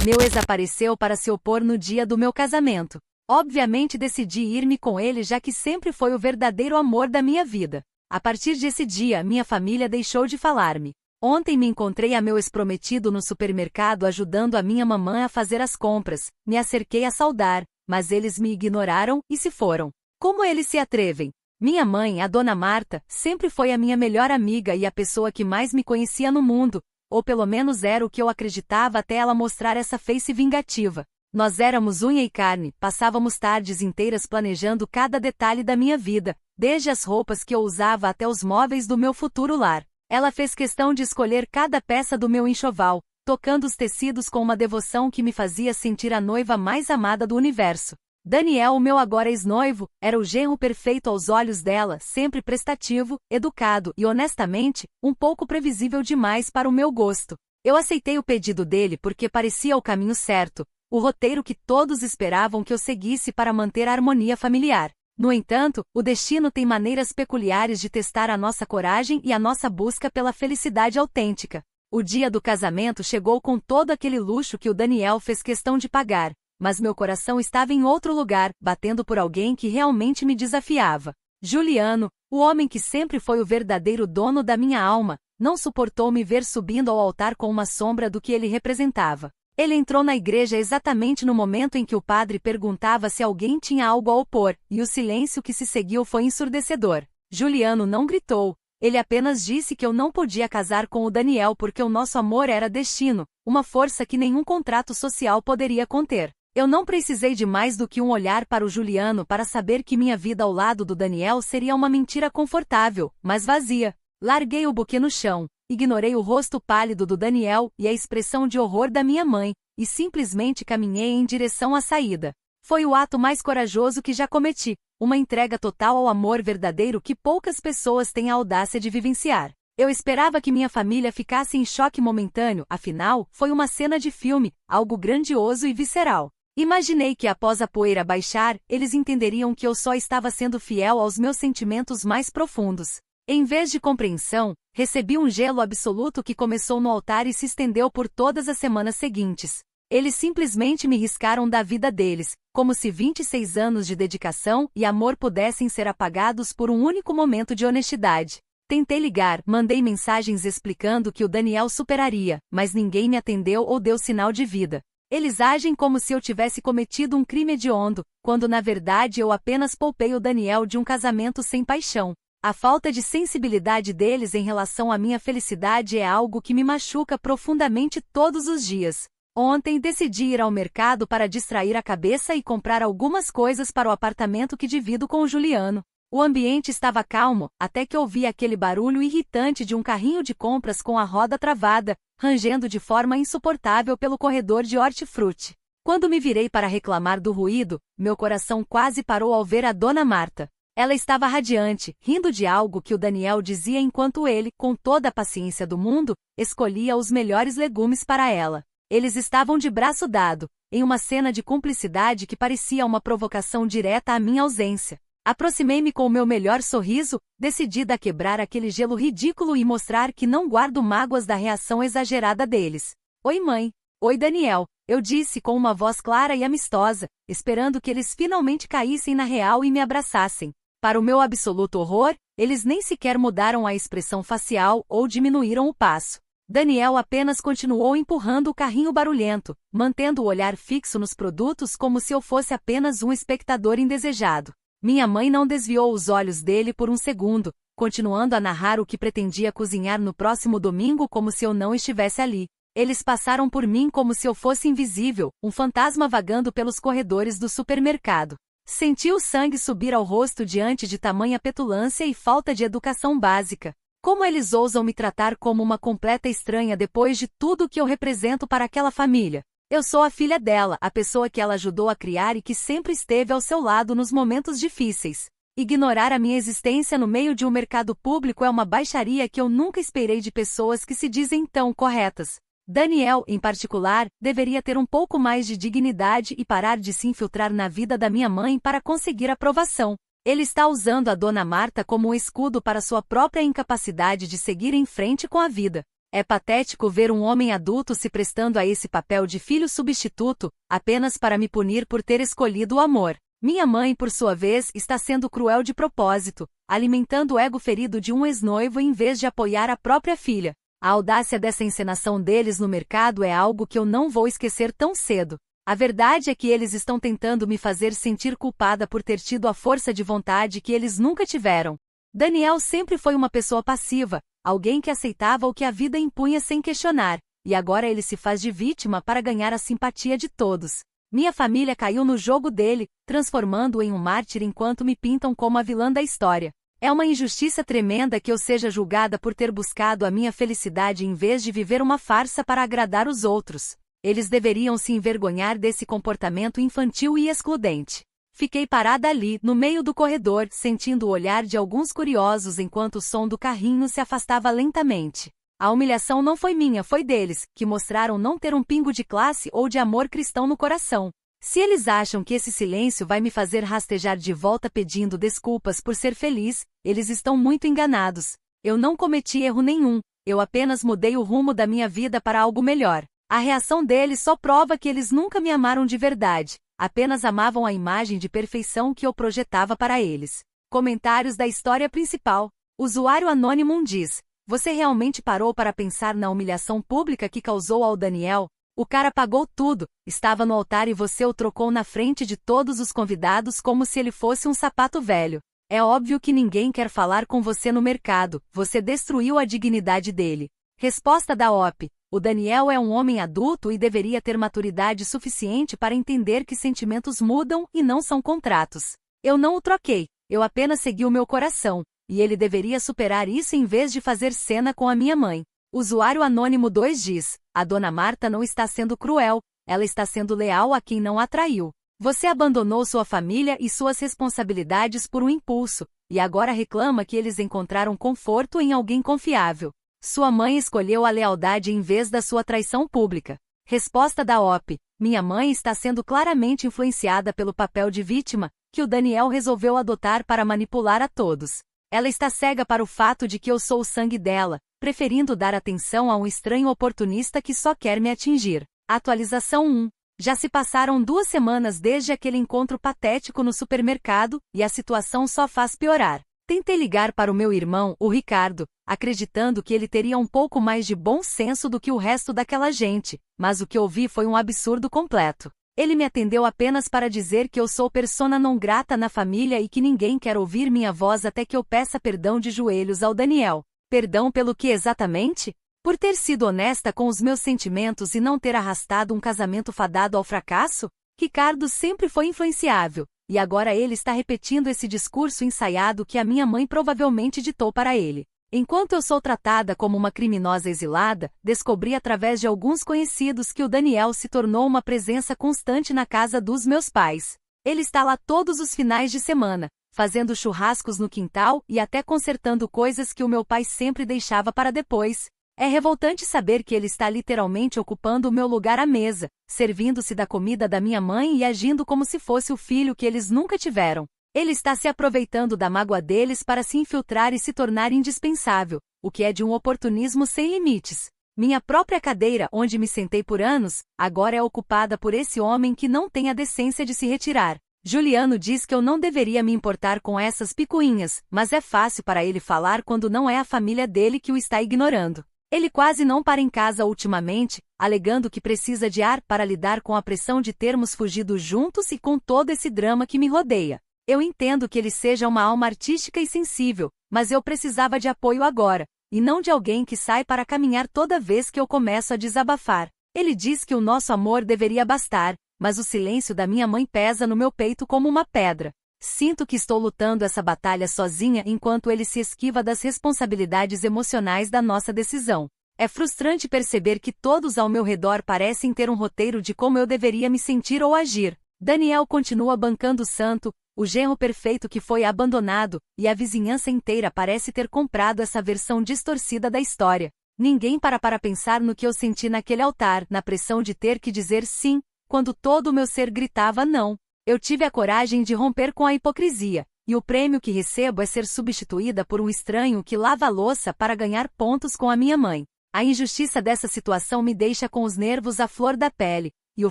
Meu ex apareceu para se opor no dia do meu casamento. Obviamente decidi ir-me com ele, já que sempre foi o verdadeiro amor da minha vida. A partir desse dia, minha família deixou de falar-me. Ontem me encontrei a meu ex-prometido no supermercado ajudando a minha mamã a fazer as compras. Me acerquei a saudar, mas eles me ignoraram e se foram. Como eles se atrevem? Minha mãe, a dona Marta, sempre foi a minha melhor amiga e a pessoa que mais me conhecia no mundo, ou pelo menos era o que eu acreditava até ela mostrar essa face vingativa. Nós éramos unha e carne, passávamos tardes inteiras planejando cada detalhe da minha vida, desde as roupas que eu usava até os móveis do meu futuro lar. Ela fez questão de escolher cada peça do meu enxoval, tocando os tecidos com uma devoção que me fazia sentir a noiva mais amada do universo. Daniel, o meu agora ex-noivo, era o genro perfeito aos olhos dela, sempre prestativo, educado e, honestamente, um pouco previsível demais para o meu gosto. Eu aceitei o pedido dele porque parecia o caminho certo, o roteiro que todos esperavam que eu seguisse para manter a harmonia familiar. No entanto, o destino tem maneiras peculiares de testar a nossa coragem e a nossa busca pela felicidade autêntica. O dia do casamento chegou com todo aquele luxo que o Daniel fez questão de pagar, mas meu coração estava em outro lugar, batendo por alguém que realmente me desafiava. Juliano, o homem que sempre foi o verdadeiro dono da minha alma, não suportou me ver subindo ao altar com uma sombra do que ele representava. Ele entrou na igreja exatamente no momento em que o padre perguntava se alguém tinha algo a opor, e o silêncio que se seguiu foi ensurdecedor. Juliano não gritou, ele apenas disse que eu não podia casar com o Daniel porque o nosso amor era destino, uma força que nenhum contrato social poderia conter. Eu não precisei de mais do que um olhar para o Juliano para saber que minha vida ao lado do Daniel seria uma mentira confortável, mas vazia. Larguei o buquê no chão, ignorei o rosto pálido do Daniel e a expressão de horror da minha mãe, e simplesmente caminhei em direção à saída. Foi o ato mais corajoso que já cometi, uma entrega total ao amor verdadeiro que poucas pessoas têm a audácia de vivenciar. Eu esperava que minha família ficasse em choque momentâneo, afinal, foi uma cena de filme, algo grandioso e visceral. Imaginei que após a poeira baixar, eles entenderiam que eu só estava sendo fiel aos meus sentimentos mais profundos. Em vez de compreensão, recebi um gelo absoluto que começou no altar e se estendeu por todas as semanas seguintes. Eles simplesmente me riscaram da vida deles, como se 26 anos de dedicação e amor pudessem ser apagados por um único momento de honestidade. Tentei ligar, mandei mensagens explicando que o Daniel superaria, mas ninguém me atendeu ou deu sinal de vida. Eles agem como se eu tivesse cometido um crime hediondo, quando na verdade eu apenas poupei o Daniel de um casamento sem paixão. A falta de sensibilidade deles em relação à minha felicidade é algo que me machuca profundamente todos os dias. Ontem decidi ir ao mercado para distrair a cabeça e comprar algumas coisas para o apartamento que divido com o Juliano. O ambiente estava calmo, até que ouvi aquele barulho irritante de um carrinho de compras com a roda travada, rangendo de forma insuportável pelo corredor de hortifruti. Quando me virei para reclamar do ruído, meu coração quase parou ao ver a dona Marta. Ela estava radiante, rindo de algo que o Daniel dizia enquanto ele, com toda a paciência do mundo, escolhia os melhores legumes para ela. Eles estavam de braço dado, em uma cena de cumplicidade que parecia uma provocação direta à minha ausência. Aproximei-me com o meu melhor sorriso, decidida a quebrar aquele gelo ridículo e mostrar que não guardo mágoas da reação exagerada deles. Oi, mãe. Oi, Daniel. Eu disse com uma voz clara e amistosa, esperando que eles finalmente caíssem na real e me abraçassem. Para o meu absoluto horror, eles nem sequer mudaram a expressão facial ou diminuíram o passo. Daniel apenas continuou empurrando o carrinho barulhento, mantendo o olhar fixo nos produtos como se eu fosse apenas um espectador indesejado. Minha mãe não desviou os olhos dele por um segundo, continuando a narrar o que pretendia cozinhar no próximo domingo como se eu não estivesse ali. Eles passaram por mim como se eu fosse invisível, um fantasma vagando pelos corredores do supermercado. Senti o sangue subir ao rosto diante de tamanha petulância e falta de educação básica. Como eles ousam me tratar como uma completa estranha depois de tudo que eu represento para aquela família? Eu sou a filha dela, a pessoa que ela ajudou a criar e que sempre esteve ao seu lado nos momentos difíceis. Ignorar a minha existência no meio de um mercado público é uma baixaria que eu nunca esperei de pessoas que se dizem tão corretas. Daniel, em particular, deveria ter um pouco mais de dignidade e parar de se infiltrar na vida da minha mãe para conseguir aprovação. Ele está usando a dona Marta como um escudo para sua própria incapacidade de seguir em frente com a vida. É patético ver um homem adulto se prestando a esse papel de filho substituto, apenas para me punir por ter escolhido o amor. Minha mãe, por sua vez, está sendo cruel de propósito, alimentando o ego ferido de um ex-noivo em vez de apoiar a própria filha. A audácia dessa encenação deles no mercado é algo que eu não vou esquecer tão cedo. A verdade é que eles estão tentando me fazer sentir culpada por ter tido a força de vontade que eles nunca tiveram. Daniel sempre foi uma pessoa passiva, alguém que aceitava o que a vida impunha sem questionar, e agora ele se faz de vítima para ganhar a simpatia de todos. Minha família caiu no jogo dele, transformando-o em um mártir enquanto me pintam como a vilã da história. É uma injustiça tremenda que eu seja julgada por ter buscado a minha felicidade em vez de viver uma farsa para agradar os outros. Eles deveriam se envergonhar desse comportamento infantil e excludente. Fiquei parada ali, no meio do corredor, sentindo o olhar de alguns curiosos enquanto o som do carrinho se afastava lentamente. A humilhação não foi minha, foi deles, que mostraram não ter um pingo de classe ou de amor cristão no coração. Se eles acham que esse silêncio vai me fazer rastejar de volta pedindo desculpas por ser feliz, eles estão muito enganados. Eu não cometi erro nenhum, eu apenas mudei o rumo da minha vida para algo melhor. A reação deles só prova que eles nunca me amaram de verdade, apenas amavam a imagem de perfeição que eu projetava para eles. Comentários da história principal. Usuário Anônimo diz: você realmente parou para pensar na humilhação pública que causou ao Daniel? O cara pagou tudo, estava no altar e você o trocou na frente de todos os convidados como se ele fosse um sapato velho. É óbvio que ninguém quer falar com você no mercado, você destruiu a dignidade dele. Resposta da OP: o Daniel é um homem adulto e deveria ter maturidade suficiente para entender que sentimentos mudam e não são contratos. Eu não o troquei, eu apenas segui o meu coração. E ele deveria superar isso em vez de fazer cena com a minha mãe. Usuário Anônimo 2 diz: a dona Marta não está sendo cruel, ela está sendo leal a quem não a traiu. Você abandonou sua família e suas responsabilidades por um impulso, e agora reclama que eles encontraram conforto em alguém confiável. Sua mãe escolheu a lealdade em vez da sua traição pública. Resposta da OP: minha mãe está sendo claramente influenciada pelo papel de vítima, que o Daniel resolveu adotar para manipular a todos. Ela está cega para o fato de que eu sou o sangue dela, preferindo dar atenção a um estranho oportunista que só quer me atingir. Atualização 1. Já se passaram 2 semanas desde aquele encontro patético no supermercado, e a situação só faz piorar. Tentei ligar para o meu irmão, o Ricardo, acreditando que ele teria um pouco mais de bom senso do que o resto daquela gente, mas o que ouvi foi um absurdo completo. Ele me atendeu apenas para dizer que eu sou persona não grata na família e que ninguém quer ouvir minha voz até que eu peça perdão de joelhos ao Daniel. Perdão pelo que exatamente? Por ter sido honesta com os meus sentimentos e não ter arrastado um casamento fadado ao fracasso? Ricardo sempre foi influenciável, e agora ele está repetindo esse discurso ensaiado que a minha mãe provavelmente ditou para ele. Enquanto eu sou tratada como uma criminosa exilada, descobri através de alguns conhecidos que o Daniel se tornou uma presença constante na casa dos meus pais. Ele está lá todos os finais de semana, fazendo churrascos no quintal e até consertando coisas que o meu pai sempre deixava para depois. É revoltante saber que ele está literalmente ocupando o meu lugar à mesa, servindo-se da comida da minha mãe e agindo como se fosse o filho que eles nunca tiveram. Ele está se aproveitando da mágoa deles para se infiltrar e se tornar indispensável, o que é de um oportunismo sem limites. Minha própria cadeira, onde me sentei por anos, agora é ocupada por esse homem que não tem a decência de se retirar. Juliano diz que eu não deveria me importar com essas picuinhas, mas é fácil para ele falar quando não é a família dele que o está ignorando. Ele quase não para em casa ultimamente, alegando que precisa de ar para lidar com a pressão de termos fugido juntos e com todo esse drama que me rodeia. Eu entendo que ele seja uma alma artística e sensível, mas eu precisava de apoio agora, e não de alguém que sai para caminhar toda vez que eu começo a desabafar. Ele diz que o nosso amor deveria bastar, mas o silêncio da minha mãe pesa no meu peito como uma pedra. Sinto que estou lutando essa batalha sozinha enquanto ele se esquiva das responsabilidades emocionais da nossa decisão. É frustrante perceber que todos ao meu redor parecem ter um roteiro de como eu deveria me sentir ou agir. Daniel continua bancando o santo, o genro perfeito que foi abandonado, e a vizinhança inteira parece ter comprado essa versão distorcida da história. Ninguém para pensar no que eu senti naquele altar, na pressão de ter que dizer sim, quando todo o meu ser gritava não. Eu tive a coragem de romper com a hipocrisia, e o prêmio que recebo é ser substituída por um estranho que lava a louça para ganhar pontos com a minha mãe. A injustiça dessa situação me deixa com os nervos à flor da pele, e o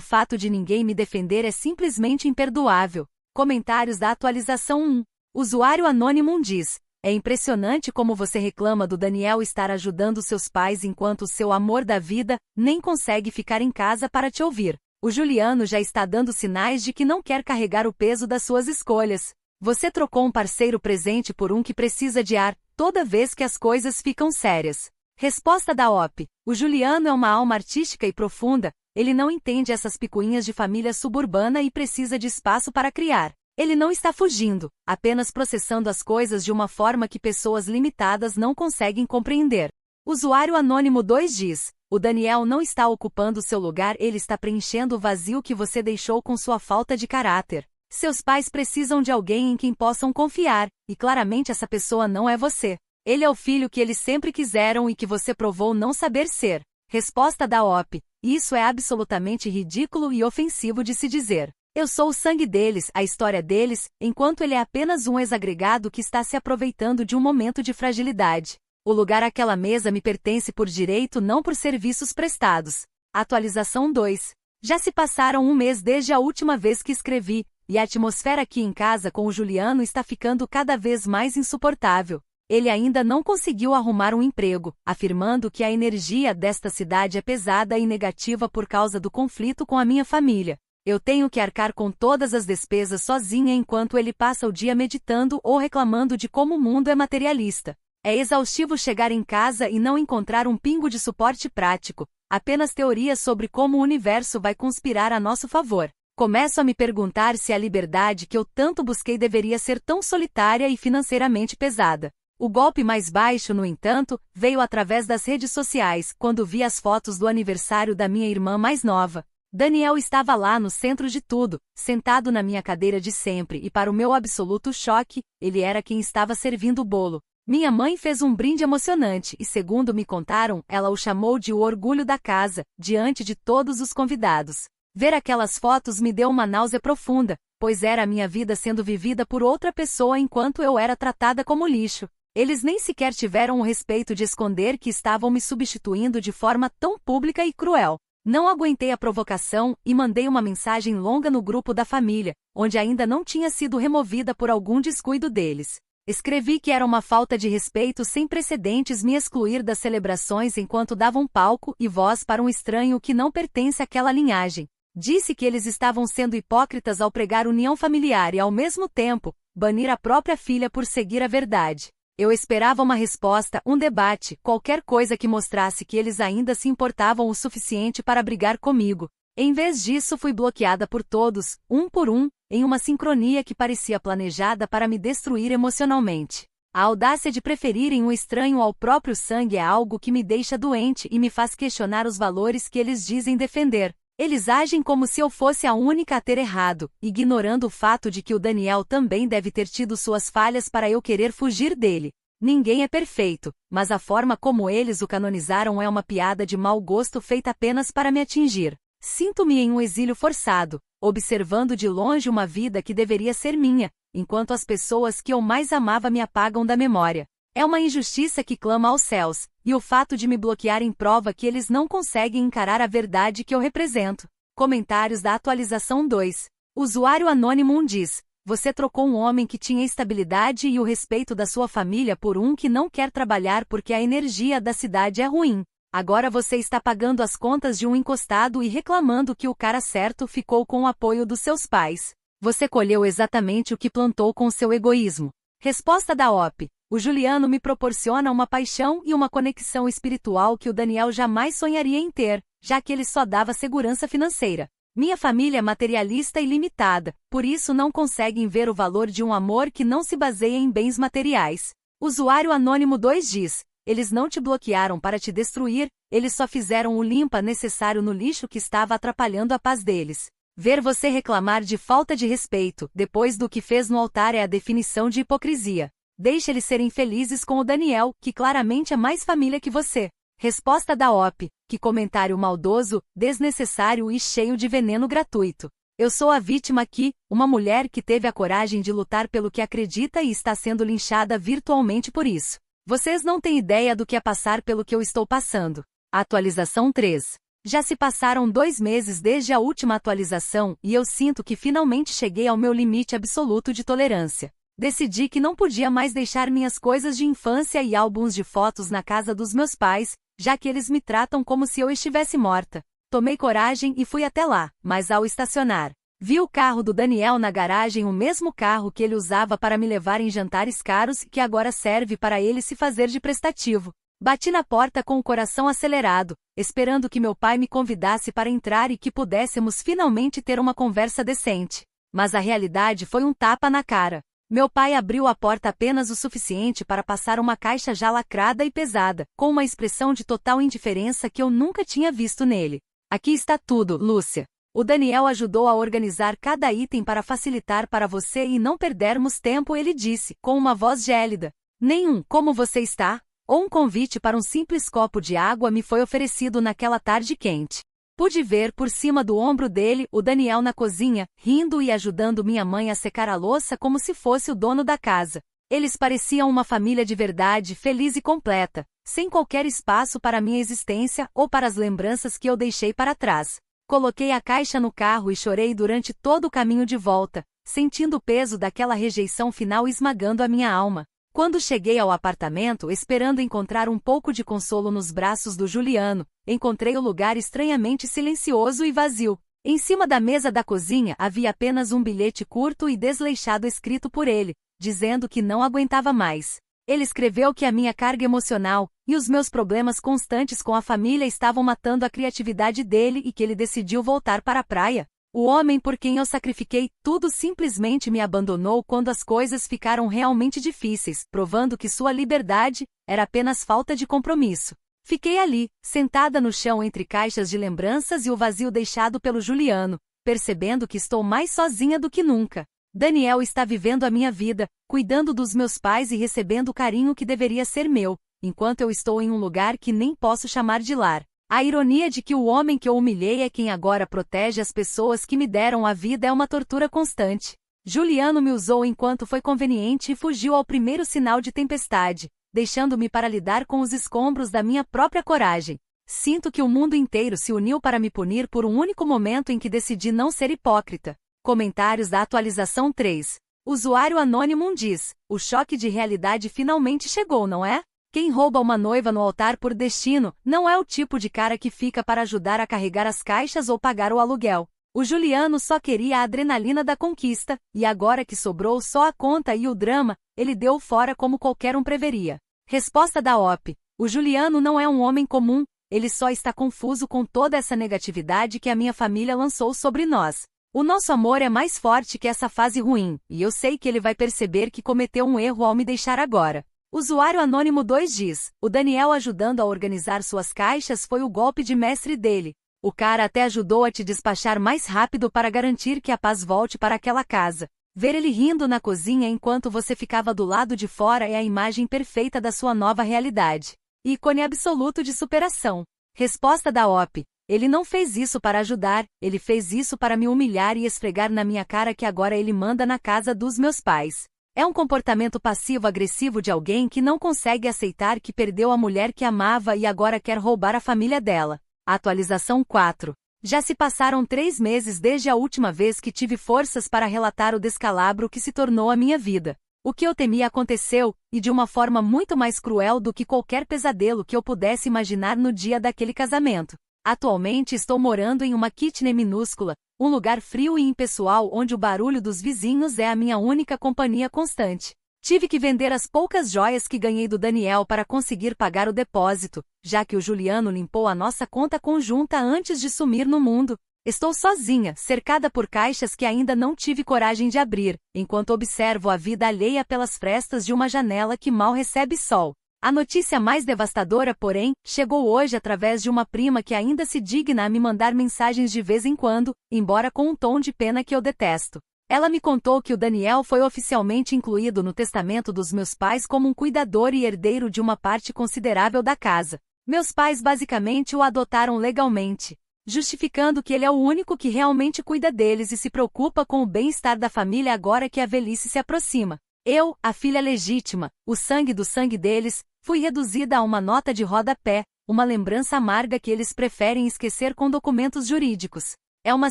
fato de ninguém me defender é simplesmente imperdoável. Comentários da atualização 1. Usuário Anônimo diz: é impressionante como você reclama do Daniel estar ajudando seus pais enquanto o seu amor da vida nem consegue ficar em casa para te ouvir. O Juliano já está dando sinais de que não quer carregar o peso das suas escolhas. Você trocou um parceiro presente por um que precisa de ar, toda vez que as coisas ficam sérias. Resposta da OP. O Juliano é uma alma artística e profunda, ele não entende essas picuinhas de família suburbana e precisa de espaço para criar. Ele não está fugindo, apenas processando as coisas de uma forma que pessoas limitadas não conseguem compreender. Usuário Anônimo 2 diz: o Daniel não está ocupando seu lugar, ele está preenchendo o vazio que você deixou com sua falta de caráter. Seus pais precisam de alguém em quem possam confiar, e claramente essa pessoa não é você. Ele é o filho que eles sempre quiseram e que você provou não saber ser. Resposta da OP. Isso é absolutamente ridículo e ofensivo de se dizer. Eu sou o sangue deles, a história deles, enquanto ele é apenas um ex-agregado que está se aproveitando de um momento de fragilidade. O lugar àquela mesa me pertence por direito, não por serviços prestados. Atualização 2. Já se passaram um mês desde a última vez que escrevi, e a atmosfera aqui em casa com o Juliano está ficando cada vez mais insuportável. Ele ainda não conseguiu arrumar um emprego, afirmando que a energia desta cidade é pesada e negativa por causa do conflito com a minha família. Eu tenho que arcar com todas as despesas sozinha enquanto ele passa o dia meditando ou reclamando de como o mundo é materialista. É exaustivo chegar em casa e não encontrar um pingo de suporte prático, apenas teorias sobre como o universo vai conspirar a nosso favor. Começo a me perguntar se a liberdade que eu tanto busquei deveria ser tão solitária e financeiramente pesada. O golpe mais baixo, no entanto, veio através das redes sociais, quando vi as fotos do aniversário da minha irmã mais nova. Daniel estava lá no centro de tudo, sentado na minha cadeira de sempre e, para o meu absoluto choque, ele era quem estava servindo o bolo. Minha mãe fez um brinde emocionante e, segundo me contaram, ela o chamou de o orgulho da casa, diante de todos os convidados. Ver aquelas fotos me deu uma náusea profunda, pois era a minha vida sendo vivida por outra pessoa enquanto eu era tratada como lixo. Eles nem sequer tiveram o respeito de esconder que estavam me substituindo de forma tão pública e cruel. Não aguentei a provocação e mandei uma mensagem longa no grupo da família, onde ainda não tinha sido removida por algum descuido deles. Escrevi que era uma falta de respeito sem precedentes me excluir das celebrações enquanto davam palco e voz para um estranho que não pertence àquela linhagem. Disse que eles estavam sendo hipócritas ao pregar união familiar e, ao mesmo tempo, banir a própria filha por seguir a verdade. Eu esperava uma resposta, um debate, qualquer coisa que mostrasse que eles ainda se importavam o suficiente para brigar comigo. Em vez disso, fui bloqueada por todos, um por um, em uma sincronia que parecia planejada para me destruir emocionalmente. A audácia de preferirem um estranho ao próprio sangue é algo que me deixa doente e me faz questionar os valores que eles dizem defender. Eles agem como se eu fosse a única a ter errado, ignorando o fato de que o Daniel também deve ter tido suas falhas para eu querer fugir dele. Ninguém é perfeito, mas a forma como eles o canonizaram é uma piada de mau gosto feita apenas para me atingir. Sinto-me em um exílio forçado, observando de longe uma vida que deveria ser minha, enquanto as pessoas que eu mais amava me apagam da memória. É uma injustiça que clama aos céus, e o fato de me bloquearem prova que eles não conseguem encarar a verdade que eu represento. Comentários da atualização 2. Usuário Anônimo 1 diz: você trocou um homem que tinha estabilidade e o respeito da sua família por um que não quer trabalhar porque a energia da cidade é ruim. Agora você está pagando as contas de um encostado e reclamando que o cara certo ficou com o apoio dos seus pais. Você colheu exatamente o que plantou com seu egoísmo. Resposta da OP. O Juliano me proporciona uma paixão e uma conexão espiritual que o Daniel jamais sonharia em ter, já que ele só dava segurança financeira. Minha família é materialista e limitada, por isso não conseguem ver o valor de um amor que não se baseia em bens materiais. Usuário Anônimo 2 diz: eles não te bloquearam para te destruir, eles só fizeram o limpa necessário no lixo que estava atrapalhando a paz deles. Ver você reclamar de falta de respeito, depois do que fez no altar, é a definição de hipocrisia. Deixe eles serem felizes com o Daniel, que claramente é mais família que você. Resposta da OP. Que comentário maldoso, desnecessário e cheio de veneno gratuito. Eu sou a vítima aqui, uma mulher que teve a coragem de lutar pelo que acredita e está sendo linchada virtualmente por isso. Vocês não têm ideia do que é passar pelo que eu estou passando. Atualização 3. Já se passaram 2 meses desde a última atualização e eu sinto que finalmente cheguei ao meu limite absoluto de tolerância. Decidi que não podia mais deixar minhas coisas de infância e álbuns de fotos na casa dos meus pais, já que eles me tratam como se eu estivesse morta. Tomei coragem e fui até lá, mas ao estacionar, vi o carro do Daniel na garagem, o mesmo carro que ele usava para me levar em jantares caros e que agora serve para ele se fazer de prestativo. Bati na porta com o coração acelerado, esperando que meu pai me convidasse para entrar e que pudéssemos finalmente ter uma conversa decente. Mas a realidade foi um tapa na cara. Meu pai abriu a porta apenas o suficiente para passar uma caixa já lacrada e pesada, com uma expressão de total indiferença que eu nunca tinha visto nele. Aqui está tudo, Lúcia. O Daniel ajudou a organizar cada item para facilitar para você e não perdermos tempo, ele disse, com uma voz gélida. Nenhum, como você está? Ou um convite para um simples copo de água me foi oferecido naquela tarde quente. Pude ver por cima do ombro dele o Daniel na cozinha, rindo e ajudando minha mãe a secar a louça como se fosse o dono da casa. Eles pareciam uma família de verdade, feliz e completa, sem qualquer espaço para minha existência ou para as lembranças que eu deixei para trás. Coloquei a caixa no carro e chorei durante todo o caminho de volta, sentindo o peso daquela rejeição final esmagando a minha alma. Quando cheguei ao apartamento esperando encontrar um pouco de consolo nos braços do Juliano, encontrei o lugar estranhamente silencioso e vazio. Em cima da mesa da cozinha havia apenas um bilhete curto e desleixado escrito por ele, dizendo que não aguentava mais. Ele escreveu que a minha carga emocional e os meus problemas constantes com a família estavam matando a criatividade dele e que ele decidiu voltar para a praia. O homem por quem eu sacrifiquei tudo simplesmente me abandonou quando as coisas ficaram realmente difíceis, provando que sua liberdade era apenas falta de compromisso. Fiquei ali, sentada no chão entre caixas de lembranças e o vazio deixado pelo Juliano, percebendo que estou mais sozinha do que nunca. Daniel está vivendo a minha vida, cuidando dos meus pais e recebendo o carinho que deveria ser meu, enquanto eu estou em um lugar que nem posso chamar de lar. A ironia de que o homem que eu humilhei é quem agora protege as pessoas que me deram a vida é uma tortura constante. Juliano me usou enquanto foi conveniente e fugiu ao primeiro sinal de tempestade, deixando-me para lidar com os escombros da minha própria coragem. Sinto que o mundo inteiro se uniu para me punir por um único momento em que decidi não ser hipócrita. Comentários da atualização 3. Usuário anônimo diz: o choque de realidade finalmente chegou, não é? Quem rouba uma noiva no altar por destino não é o tipo de cara que fica para ajudar a carregar as caixas ou pagar o aluguel. O Juliano só queria a adrenalina da conquista, e agora que sobrou só a conta e o drama, ele deu fora como qualquer um preveria. Resposta da OP. O Juliano não é um homem comum, ele só está confuso com toda essa negatividade que a minha família lançou sobre nós. O nosso amor é mais forte que essa fase ruim, e eu sei que ele vai perceber que cometeu um erro ao me deixar agora. Usuário anônimo 2 diz: o Daniel ajudando a organizar suas caixas foi o golpe de mestre dele. O cara até ajudou a te despachar mais rápido para garantir que a paz volte para aquela casa. Ver ele rindo na cozinha enquanto você ficava do lado de fora é a imagem perfeita da sua nova realidade. Ícone absoluto de superação. Resposta da OP. Ele não fez isso para ajudar, ele fez isso para me humilhar e esfregar na minha cara que agora ele manda na casa dos meus pais. É um comportamento passivo-agressivo de alguém que não consegue aceitar que perdeu a mulher que amava e agora quer roubar a família dela. Atualização 4. Já se passaram 3 meses desde a última vez que tive forças para relatar o descalabro que se tornou a minha vida. O que eu temia aconteceu, e de uma forma muito mais cruel do que qualquer pesadelo que eu pudesse imaginar no dia daquele casamento. Atualmente estou morando em uma kitnet minúscula, um lugar frio e impessoal onde o barulho dos vizinhos é a minha única companhia constante. Tive que vender as poucas joias que ganhei do Daniel para conseguir pagar o depósito, já que o Juliano limpou a nossa conta conjunta antes de sumir no mundo. Estou sozinha, cercada por caixas que ainda não tive coragem de abrir, enquanto observo a vida alheia pelas frestas de uma janela que mal recebe sol. A notícia mais devastadora, porém, chegou hoje através de uma prima que ainda se digna a me mandar mensagens de vez em quando, embora com um tom de pena que eu detesto. Ela me contou que o Daniel foi oficialmente incluído no testamento dos meus pais como um cuidador e herdeiro de uma parte considerável da casa. Meus pais basicamente o adotaram legalmente, justificando que ele é o único que realmente cuida deles e se preocupa com o bem-estar da família agora que a velhice se aproxima. Eu, a filha legítima, o sangue do sangue deles, fui reduzida a uma nota de rodapé, uma lembrança amarga que eles preferem esquecer com documentos jurídicos. É uma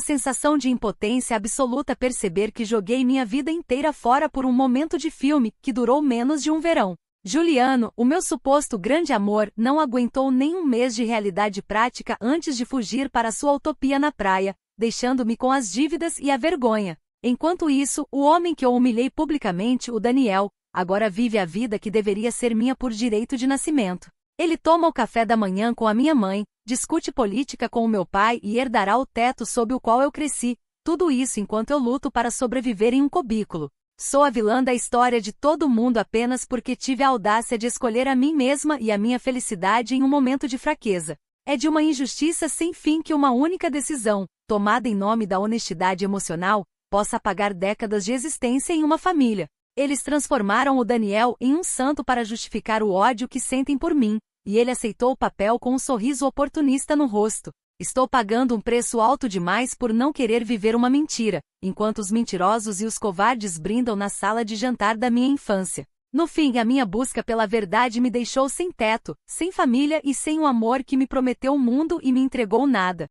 sensação de impotência absoluta perceber que joguei minha vida inteira fora por um momento de filme que durou menos de um verão. Juliano, o meu suposto grande amor, não aguentou nem um mês de realidade prática antes de fugir para sua utopia na praia, deixando-me com as dívidas e a vergonha. Enquanto isso, o homem que eu humilhei publicamente, o Daniel, agora vive a vida que deveria ser minha por direito de nascimento. Ele toma o café da manhã com a minha mãe, discute política com o meu pai e herdará o teto sob o qual eu cresci, tudo isso enquanto eu luto para sobreviver em um cubículo. Sou a vilã da história de todo mundo apenas porque tive a audácia de escolher a mim mesma e a minha felicidade em um momento de fraqueza. É de uma injustiça sem fim que uma única decisão, tomada em nome da honestidade emocional, possa apagar décadas de existência em uma família. Eles transformaram o Daniel em um santo para justificar o ódio que sentem por mim, e ele aceitou o papel com um sorriso oportunista no rosto. Estou pagando um preço alto demais por não querer viver uma mentira, enquanto os mentirosos e os covardes brindam na sala de jantar da minha infância. No fim, a minha busca pela verdade me deixou sem teto, sem família e sem o amor que me prometeu o mundo e me entregou nada.